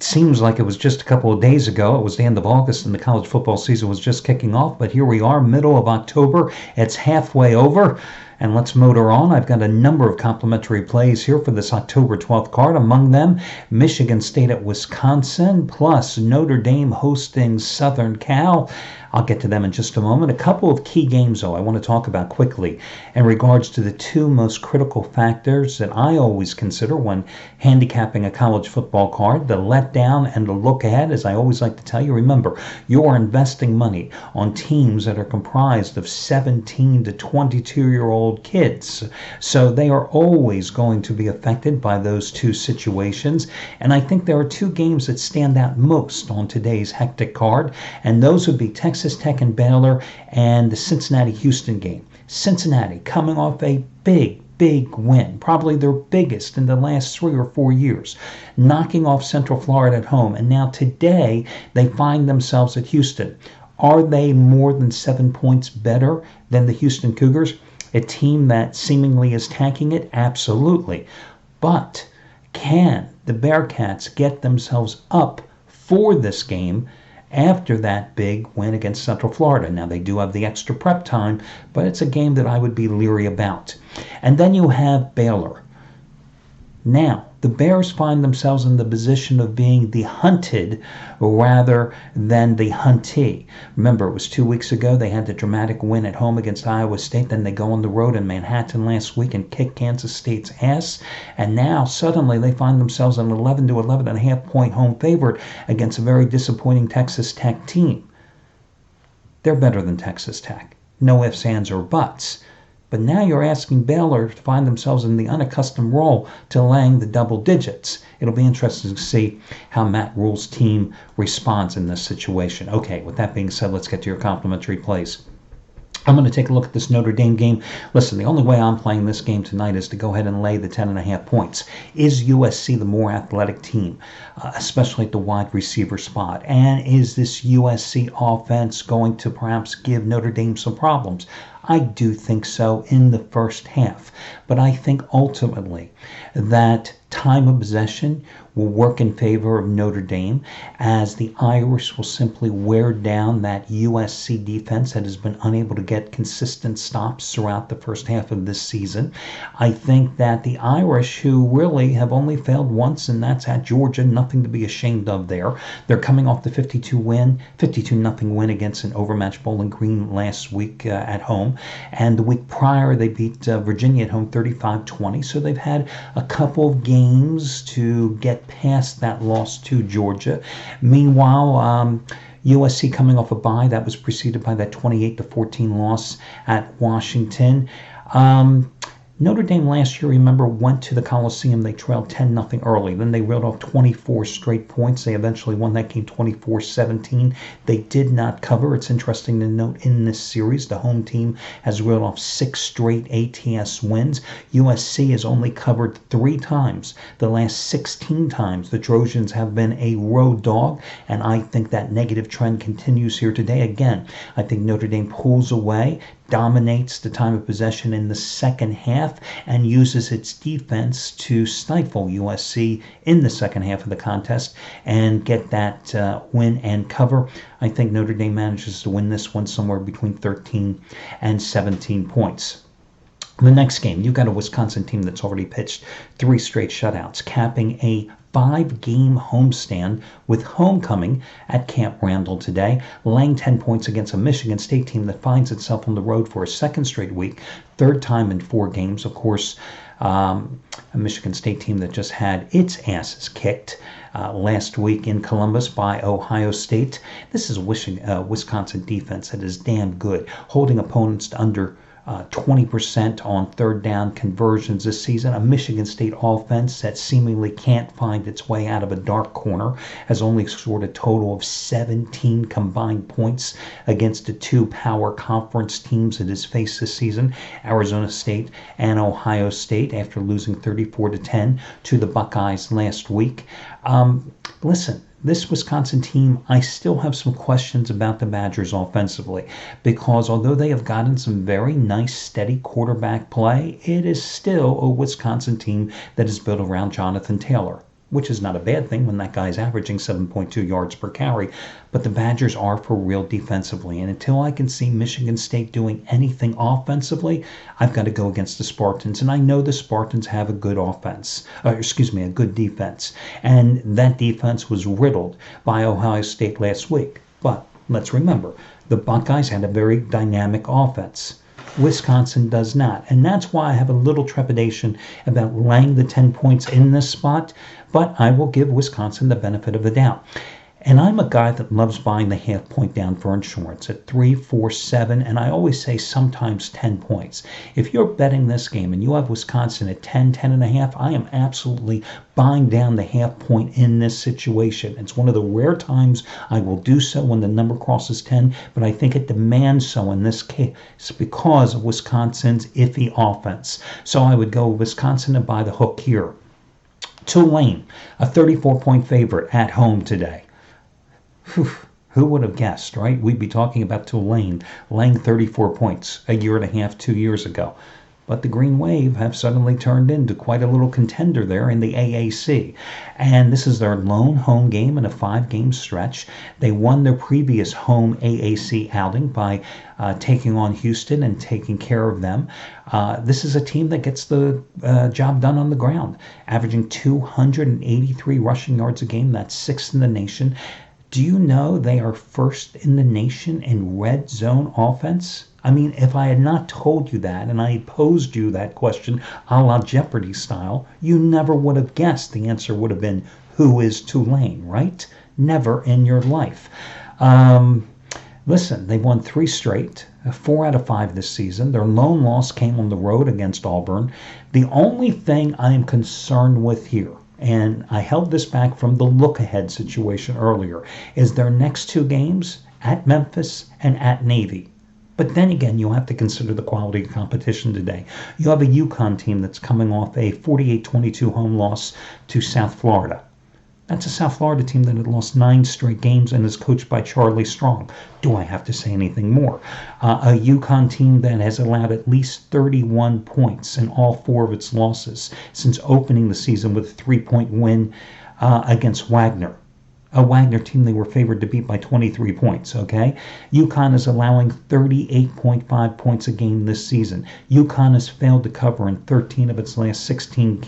It seems like it was just a couple of days ago. It was the end of August and the college football season was just kicking off. But here we are, middle of October. It's halfway over. And let's motor on. I've got a number of complimentary plays here for this October 12th card. Among them, Michigan State at Wisconsin, plus Notre Dame hosting Southern Cal. I'll get to them in just a moment. A couple of key games, though, I want to talk about quickly in regards to the two most critical factors that I always consider when handicapping a college football card, the letdown and the look ahead. As I always like to tell you, remember, you're investing money on teams that are comprised of 17 to 22-year-old kids. So they are always going to be affected by those two situations. And I think there are two games that stand out most on today's hectic card, and those would be Texas Tech and Baylor and the Cincinnati-Houston game. Cincinnati coming off a big win, probably their biggest in the last 3 or 4 years, knocking off Central Florida at home. And now today they find themselves at Houston. Are they more than 7 points better than the Houston Cougars? A team that seemingly is tanking it? Absolutely. But can the Bearcats get themselves up for this game after that big win against Central Florida? Now, they do have the extra prep time, but it's a game that I would be leery about. And then you have Baylor. Now, the Bears find themselves in the position of being the hunted rather than the huntee. Remember, it was 2 weeks ago they had the dramatic win at home against Iowa State. Then they go on the road in Manhattan last week and kick Kansas State's ass. And now suddenly they find themselves an 11 to 11.5 point home favorite against a very disappointing Texas Tech team. They're better than Texas Tech. No ifs, ands, or buts. But now you're asking Baylor to find themselves in the unaccustomed role to laying the double digits. It'll be interesting to see how Matt Rule's team responds in this situation. Okay, with that being said, let's get to your complimentary plays. I'm going to take a look at this Notre Dame game. Listen, the only way I'm playing this game tonight is to go ahead and lay the 10.5 points. Is USC the more athletic team, especially at the wide receiver spot? And is this USC offense going to perhaps give Notre Dame some problems? I do think so in the first half. But I think ultimately that time of possession will work in favor of Notre Dame, as the Irish will simply wear down that USC defense that has been unable to get consistent stops throughout the first half of this season. I think that the Irish, who really have only failed once, and that's at Georgia, nothing to be ashamed of there. They're coming off the 52-0 win against an overmatched Bowling Green last week at home. And the week prior, they beat Virginia at home 35-20. So they've had a couple of games to get past that loss to Georgia. Meanwhile, USC coming off a bye that was preceded by that 28-14 loss at Washington. Notre Dame last year, remember, went to the Coliseum. They trailed 10-0 early. Then they reeled off 24 straight points. They eventually won that game 24-17. They did not cover. It's interesting to note in this series, the home team has reeled off 6 straight ATS wins. USC has only covered 3 times. The last 16 times, the Trojans have been a road dog, and I think that negative trend continues here today. Again, I think Notre Dame pulls away, dominates the time of possession in the second half, and uses its defense to stifle USC in the second half of the contest and get that win and cover. I think Notre Dame manages to win this one somewhere between 13 and 17 points. The next game, you've got a Wisconsin team that's already pitched 3 straight shutouts, capping a 5-game homestand with homecoming at Camp Randall today, laying 10 points against a Michigan State team that finds itself on the road for a second straight week, 3rd time in 4 games. Of course, a Michigan State team that just had its asses kicked last week in Columbus by Ohio State. This is a Wisconsin defense that is damn good, holding opponents to under 20% on 3rd down conversions this season. A Michigan State offense that seemingly can't find its way out of a dark corner has only scored a total of 17 combined points against the 2 power conference teams it has faced this season, Arizona State and Ohio State, after losing 34-10 to the Buckeyes last week. Listen, this Wisconsin team, I still have some questions about the Badgers offensively, because although they have gotten some very nice, steady quarterback play, it is still a Wisconsin team that is built around Jonathan Taylor. which is not a bad thing when that guy's averaging 7.2 yards per carry. But the Badgers are for real defensively. And until I can see Michigan State doing anything offensively, I've got to go against the Spartans. And I know the Spartans have a good a good defense. And that defense was riddled by Ohio State last week. But let's remember, the Buckeyes had a very dynamic offense. Wisconsin does not. And that's why I have a little trepidation about laying the 10 points in this spot. But I will give Wisconsin the benefit of the doubt. And I'm a guy that loves buying the half point down for insurance at 3, 4, 7, and I always say sometimes 10 points. If you're betting this game and you have Wisconsin at 10, 10 and a half, I am absolutely buying down the half point in this situation. It's one of the rare times I will do so when the number crosses 10, but I think it demands so in this case because of Wisconsin's iffy offense. So I would go Wisconsin and buy the hook here. Tulane, a 34-point favorite at home today. Who would have guessed, right? We'd be talking about Tulane laying 34 points a year and a half, 2 years ago. But the Green Wave have suddenly turned into quite a little contender there in the AAC. And this is their lone home game in a 5-game stretch. They won their previous home AAC outing by taking on Houston and taking care of them. This is a team that gets the job done on the ground, averaging 283 rushing yards a game. That's 6th in the nation. Do you know they are 1st in the nation in red zone offense? I mean, if I had not told you that and I posed you that question a la Jeopardy style, you never would have guessed. The answer would have been, who is Tulane, right? Never in your life. Listen, they've won 3 straight, 4 out of 5 this season. Their lone loss came on the road against Auburn. The only thing I am concerned with here, and I held this back from the look-ahead situation earlier, is their next 2 games at Memphis and at Navy. But then again, you have to consider the quality of competition today. You have a U.Conn team that's coming off a 48-22 home loss to South Florida. That's a South Florida team that had lost 9 straight games and is coached by Charlie Strong. Do I have to say anything more? A U.Conn team that has allowed at least 31 points in all 4 of its losses since opening the season with a 3-point win against Wagner. A Wagner team they were favored to beat by 23 points, okay? U.Conn is allowing 38.5 points a game this season. U.Conn has failed to cover in 13 of its last 16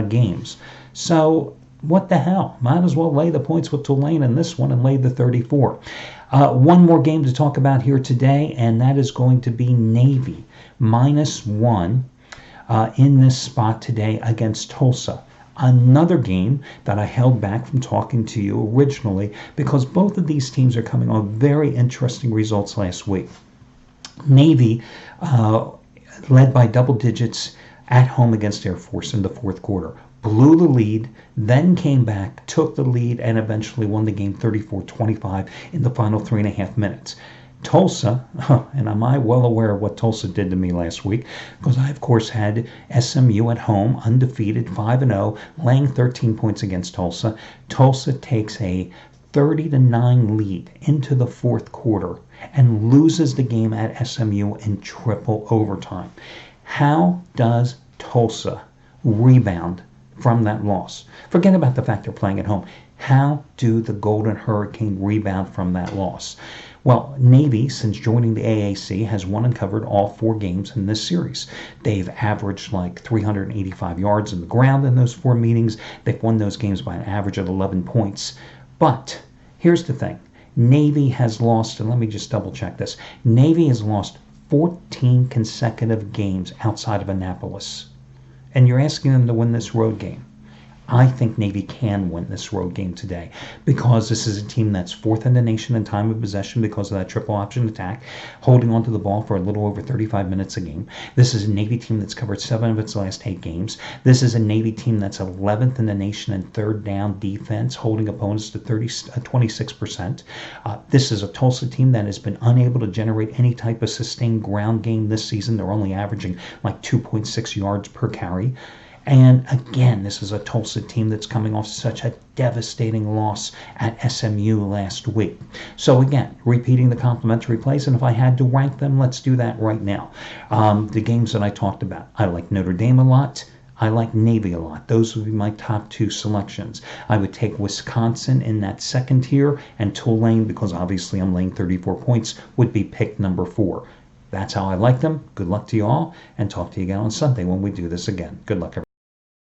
games. So what the hell? Might as well lay the points with Tulane in this one and lay the 34. One more game to talk about here today, and that is going to be Navy -1 in this spot today against Tulsa. Another game that I held back from talking to you originally because both of these teams are coming on very interesting results last week. Navy led by double digits at home against Air Force in the 4th quarter. Blew the lead, then came back, took the lead, and eventually won the game 34-25 in the final 3.5 minutes. Tulsa, and am I well aware of what Tulsa did to me last week, because I, of course, had SMU at home, undefeated, 5-0, laying 13 points against Tulsa. Tulsa takes a 30-9 lead into the 4th quarter and loses the game at SMU in triple overtime. How does Tulsa rebound from that loss? Forget about the fact they're playing at home. How do the Golden Hurricane rebound from that loss? Well, Navy, since joining the AAC, has won and covered all 4 games in this series. They've averaged like 385 yards in the ground in those 4 meetings. They've won those games by an average of 11 points. But here's the thing. Navy has lost, and let me just double check this. Navy has lost 14 consecutive games outside of Annapolis. And you're asking them to win this road game. I think Navy can win this road game today because this is a team that's 4th in the nation in time of possession because of that triple option attack, holding onto the ball for a little over 35 minutes a game. This is a Navy team that's covered 7 of its last 8 games. This is a Navy team that's 11th in the nation in 3rd down defense, holding opponents to 26%. This is a Tulsa team that has been unable to generate any type of sustained ground game this season. They're only averaging like 2.6 yards per carry. And again, this is a Tulsa team that's coming off such a devastating loss at SMU last week. So again, repeating the complimentary plays, and if I had to rank them, let's do that right now. The games that I talked about, I like Notre Dame a lot. I like Navy a lot. Those would be my top two selections. I would take Wisconsin in that second tier, and Tulane, because obviously I'm laying 34 points, would be pick number 4. That's how I like them. Good luck to you all, and talk to you again on Sunday when we do this again. Good luck, everyone.